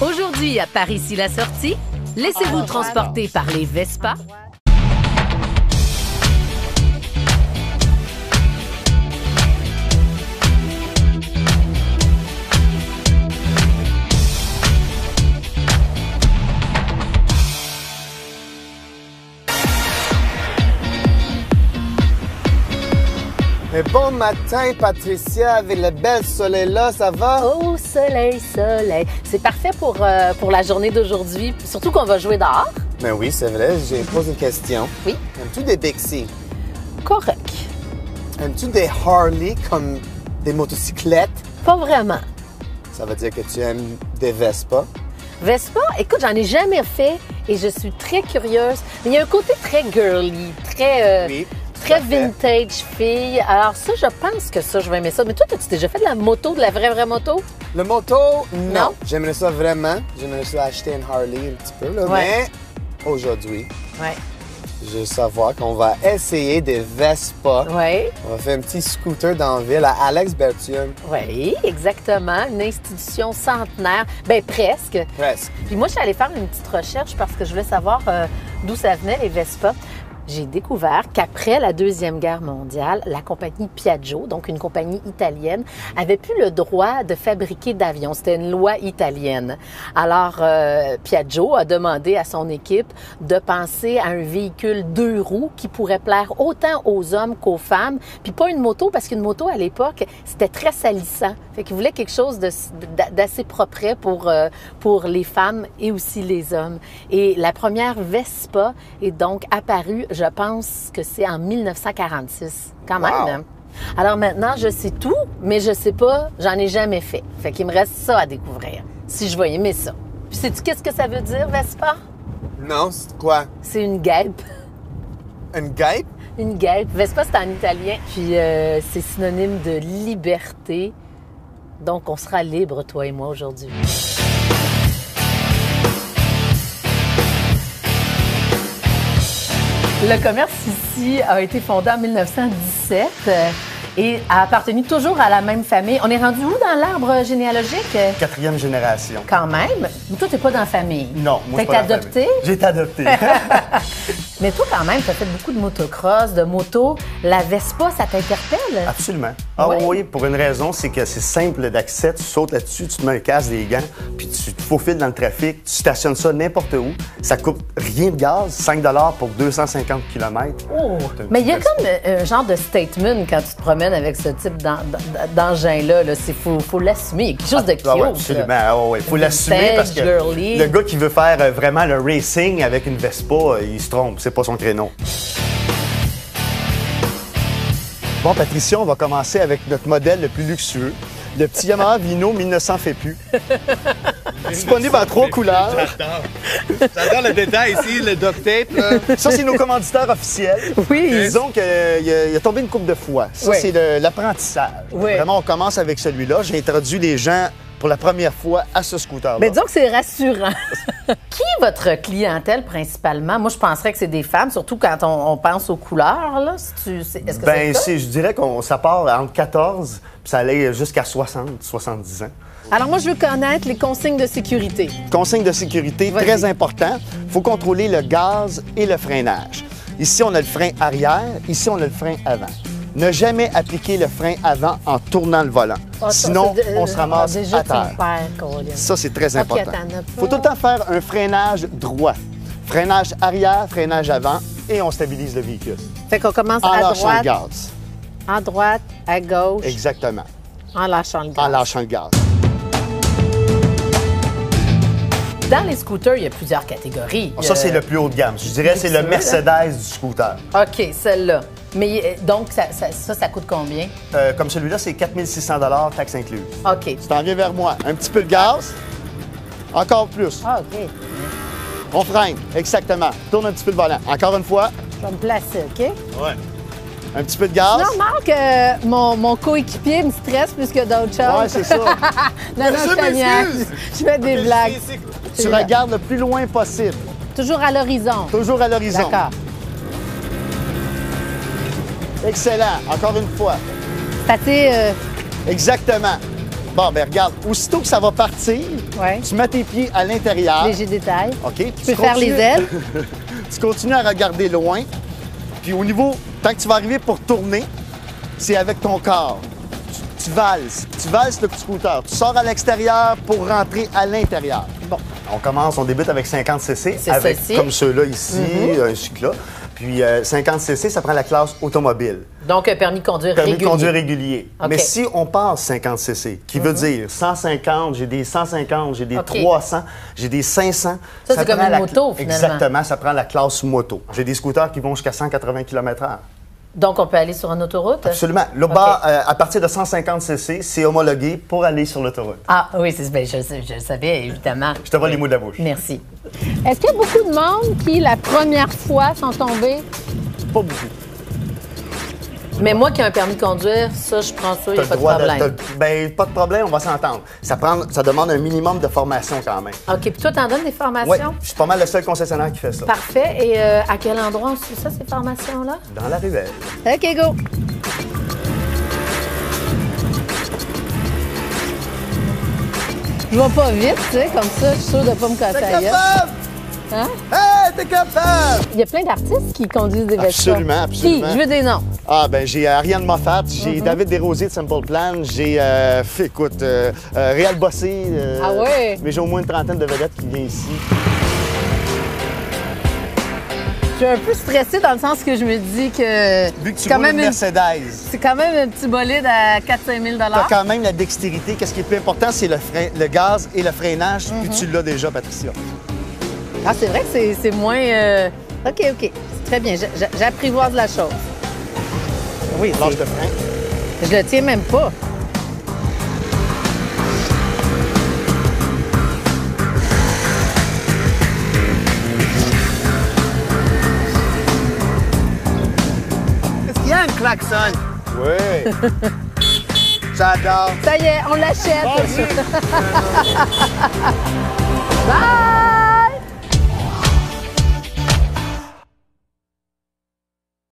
Aujourd'hui, à Paris-Ici-la-Sortie, laissez-vous transporter par les Vespa. Mais bon matin, Patricia, avec le bel soleil-là, ça va? Oh, soleil, soleil. C'est parfait pour la journée d'aujourd'hui, surtout qu'on va jouer dehors. Ben oui, c'est vrai, j'ai posé une question. Oui. Aimes-tu des Bixi? Correct. Aimes-tu des Harley comme des motocyclettes? Pas vraiment. Ça veut dire que tu aimes des Vespa? Vespa, écoute, j'en ai jamais fait et je suis très curieuse. Mais il y a un côté très girly, très... Oui. Très vintage fille. Alors ça, je pense que ça, je vais aimer ça. Mais toi, as-tu déjà fait de la moto, de la vraie moto? Le moto, non. Non? J'aimerais ça vraiment. J'aimerais ça acheter une Harley un petit peu, là. Ouais. Mais aujourd'hui, Ouais. je veux savoir qu'on va essayer des Vespa. Oui. On va faire un petit scooter dans la ville à Alex Bertium. Oui, exactement. Une institution centenaire. Ben presque. Presque. Puis moi, je suis allée faire une petite recherche parce que je voulais savoir d'où ça venait, les Vespa. J'ai découvert qu'après la Deuxième Guerre mondiale, la compagnie Piaggio, donc une compagnie italienne, avait plus le droit de fabriquer d'avions. C'était une loi italienne. Alors, Piaggio a demandé à son équipe de penser à un véhicule 2 roues qui pourrait plaire autant aux hommes qu'aux femmes. Puis pas une moto, parce qu'une moto, à l'époque, c'était très salissant. Fait qu'ils voulaient quelque chose d'assez propre pour les femmes et aussi les hommes. Et la première Vespa est donc apparue, je pense que c'est en 1946. Quand même, Wow. hein? Alors maintenant, je sais tout, mais je sais pas, j'en ai jamais fait. Fait qu'il me reste ça à découvrir, si je vais aimer ça. Puis sais-tu qu'est-ce que ça veut dire, Vespa? Non, c'est quoi? C'est une guêpe. Une guêpe? Une guêpe. Vespa, c'est en italien. Puis c'est synonyme de liberté. Donc, on sera libre, toi et moi, aujourd'hui. Le commerce ici a été fondé en 1917 et a appartenu toujours à la même famille. On est rendu où dans l'arbre généalogique? 4e génération. Quand même. Mais toi, t'es pas dans la famille. Non, moi, Fait je que suis t'es pas dans la adopté? famille. J'ai été adopté. Mais toi, quand même, t'as fait beaucoup de motocross, de moto. La Vespa, ça t'interpelle? Absolument. Ah Ouais. oui, pour une raison, c'est que c'est simple d'accès. Tu sautes là-dessus, tu te mets un casque, des gants, puis tu te faufiles dans le trafic, tu stationnes ça n'importe où. Ça coûte rien de gaz, 5 $ pour 250 km. Oh! Mais il y a comme un genre de statement quand tu te promènes avec ce type d'engin-là. Là. Faut l'assumer. Il y a quelque chose de cute. Ah ouais, absolument. Ah ouais, il faut l'assumer Vintage, parce que girly. le gars qui veut faire vraiment le racing avec une Vespa, il se trompe. C'est pas son créneau. Bon, Patricia, on va commencer avec notre modèle le plus luxueux, le petit Yamaha Vino 1900 fait plus. Disponible en 3 couleurs. J'adore le détail ici, le duct tape, là. Ça, c'est nos commanditaires officiels. Oui. Disons qu'il a tombé une couple de fois. Ça, Oui. c'est l'apprentissage. Oui. Vraiment, on commence avec celui-là. J'ai introduit les gens pour la première fois à ce scooter-là. Mais disons que c'est rassurant. Qui est votre clientèle principalement? Moi, je penserais que c'est des femmes, surtout quand on pense aux couleurs. Là. Est-ce que Ben, c'est le cas? je dirais que ça part entre 14 puis ça allait jusqu'à 60, 70 ans. Alors moi, je veux connaître les consignes de sécurité. Consigne de sécurité, Vas-y. très important. Il faut contrôler le gaz et le freinage. Ici, on a le frein arrière. Ici, on a le frein avant. Ne jamais appliquer le frein avant en tournant le volant. Ah, ça, Sinon, c'est on se ramasse déjà, à tu me terre. perds, Colin. Ça, c'est très Ok, important. t'en as pas. Il faut tout le temps faire un freinage droit. Freinage arrière, freinage avant, et on stabilise le véhicule. Fait qu'on commence En à lâchant droite, le gaz. à droite, à gauche, Exactement. en lâchant le gaz. En lâchant le gaz. Dans les scooters, il y a plusieurs catégories. Ça, c'est le plus haut de gamme. Je dirais que c'est le luxueux, Mercedes du scooter. OK, celle-là. Mais donc, ça coûte combien? Comme celui-là, c'est 4 600 taxes incluses. OK. Tu t'en viens vers moi. Un petit peu de gaz. Encore plus. Ah, OK. On freine. Exactement. Tourne un petit peu le volant. Encore une fois. Je vais me placer, OK? Ouais. Un petit peu de gaz. Non, remarque que mon coéquipier me stresse plus que d'autres choses. Ouais, c'est ça. non, je te niaise. Je fais des blagues. Tu regardes le plus loin possible. Toujours à l'horizon. Toujours à l'horizon. D'accord. Excellent. Encore une fois. C'est assez... Exactement. Bon, ben regarde, aussitôt que ça va partir, Ouais. tu mets tes pieds à l'intérieur. Léger détail. OK? Tu peux faire les ailes. Tu continues à regarder loin. Puis au niveau, tant que tu vas arriver pour tourner, c'est avec ton corps. Tu valses. Tu valses le scooter. Tu sors à l'extérieur pour rentrer à l'intérieur. Bon. On débute avec 50 cc, C'est avec ceci. comme ceux-là ici, ainsi que là. Puis 50 cc, ça prend la classe automobile. Donc, un permis de conduire Permis régulier. de conduire régulier. OK. Mais si on passe 50 cc, qui veut dire 150, j'ai des 150, j'ai des OK. 300, j'ai des 500. Ça, c'est comme prend une moto, finalement. Exactement, ça prend la classe moto. J'ai des scooters qui vont jusqu'à 180 km/h. Donc, on peut aller sur une autoroute? Absolument. Là-bas, à partir de 150 cc, c'est homologué pour aller sur l'autoroute. Ah oui, je le savais, évidemment. Je te vois les mots de la bouche. Merci. Est-ce qu'il y a beaucoup de monde qui, la première fois, sont tombés? Pas beaucoup. Mais moi qui ai un permis de conduire, ça, je prends ça, il n'y a T'as pas le de droit problème. ben, pas de problème, on va s'entendre. Ça demande un minimum de formation quand même. OK, puis toi, t'en donnes des Oui, formations? je suis pas mal le seul concessionnaire qui fait ça. Parfait. Et à quel endroit on suit ça, ces formations-là? Dans la ruelle. OK, go! Je vais pas vite, tu sais, comme ça, je suis sûre de pas me casser la gueule. capable! Hein? Hey, t'es capable! Il y a plein d'artistes qui conduisent des Vespa. Absolument, absolument. Qui? Je veux des noms. Ah, ben j'ai Ariane Moffat, j'ai David Desrosiers de Simple Plan, j'ai, écoute, Réal Bossé. Ah ouais? Mais j'ai au moins une trentaine de vedettes qui viennent ici. Je suis un peu stressée dans le sens que je me dis que Vu que tu c'est quand roules même une Mercedes, c'est quand même un petit bolide à 4-5 000 t'as quand même la dextérité. Qu'est-ce qui est plus important, c'est le gaz et le freinage, puis tu l'as déjà, Patricia. Ah, c'est vrai que c'est moins... OK, OK. C'est très bien. J'apprivoise la chose. Oui, Lâche le frein. je le tiens même pas. Est-ce qu'il y a un klaxon? Oui. J'adore. Ça y est, on l'achète. Vas-y.